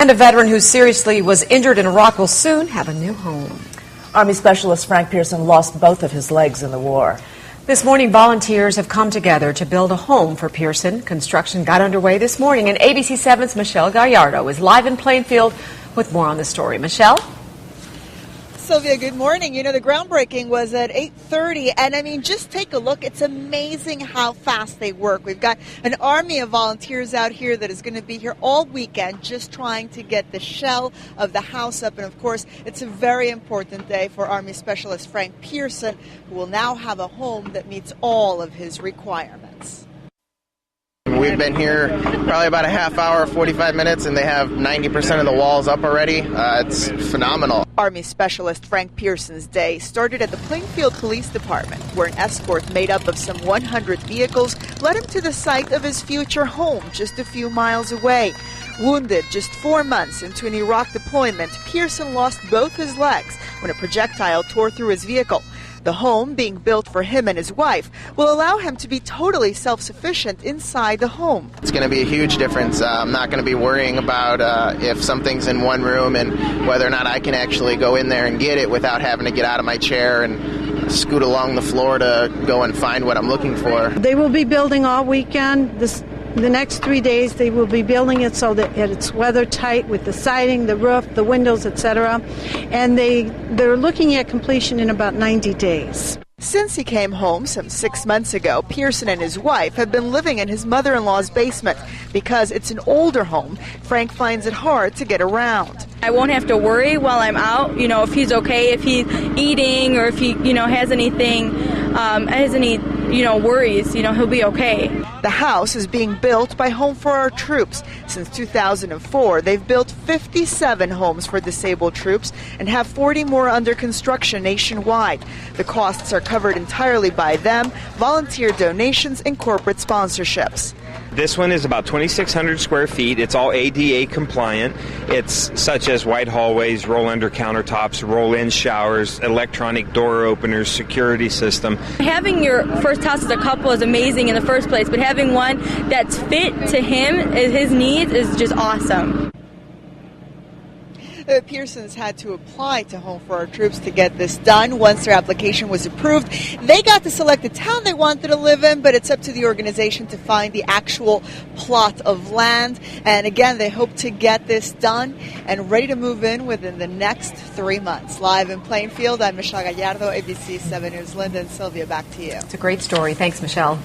And a veteran who seriously was injured in Iraq will soon have a new home. Army Specialist Frank Pearson lost both of his legs in the war. This morning, volunteers have come together to build a home for Pearson. Construction got underway this morning, and ABC7's Michelle Gallardo is live in Plainfield with more on the story. Michelle? Sylvia, good morning. You know, the groundbreaking was at 8:30, and I mean, just take a look. It's amazing how fast they work. We've got an army of volunteers out here that is going to be here all weekend just trying to get the shell of the house up. And of course, it's a very important day for Army Specialist Frank Pearson, who will now have a home that meets all of his requirements. We've been here probably about a half hour, 45 minutes, and they have 90% of the walls up already. It's phenomenal. Army Specialist Frank Pearson's day started at the Plainfield Police Department, where an escort made up of some 100 vehicles led him to the site of his future home just a few miles away. Wounded just 4 months into an Iraq deployment, Pearson lost both his legs when a projectile tore through his vehicle. The home, being built for him and his wife, will allow him to be totally self-sufficient inside the home. It's going to be a huge difference. I'm not going to be worrying about if something's in one room and whether or not I can actually go in there and get it without having to get out of my chair and scoot along the floor to go and find what I'm looking for. They will be building all weekend. The next 3 days they will be building it so that it's weather tight with the siding, the roof, the windows, etc. And they're looking at completion in about 90 days. Since he came home some 6 months ago, Pearson and his wife have been living in his mother-in-law's basement. Because it's an older home, Frank finds it hard to get around. I won't have to worry while I'm out, if he's okay, if he's eating, or if he, has anything, worries, he'll be okay. The house is being built by Home for Our Troops. Since 2004, they've built 57 homes for disabled troops and have 40 more under construction nationwide. The costs are covered entirely by them, volunteer donations, and corporate sponsorships. This one is about 2,600 square feet. It's all ADA compliant. It's such as white hallways, roll-under countertops, roll-in showers, electronic door openers, security system. Having your first house as a couple is amazing in the first place, but having one that's fit to him, his needs, is just awesome. The Pearsons had to apply to Home for Our Troops to get this done. Once their application was approved, they got to select the town they wanted to live in, but it's up to the organization to find the actual plot of land. And again, they hope to get this done and ready to move in within the next 3 months. Live in Plainfield, I'm Michelle Gallardo, ABC7 News. Linda and Sylvia, back to you. It's a great story. Thanks, Michelle.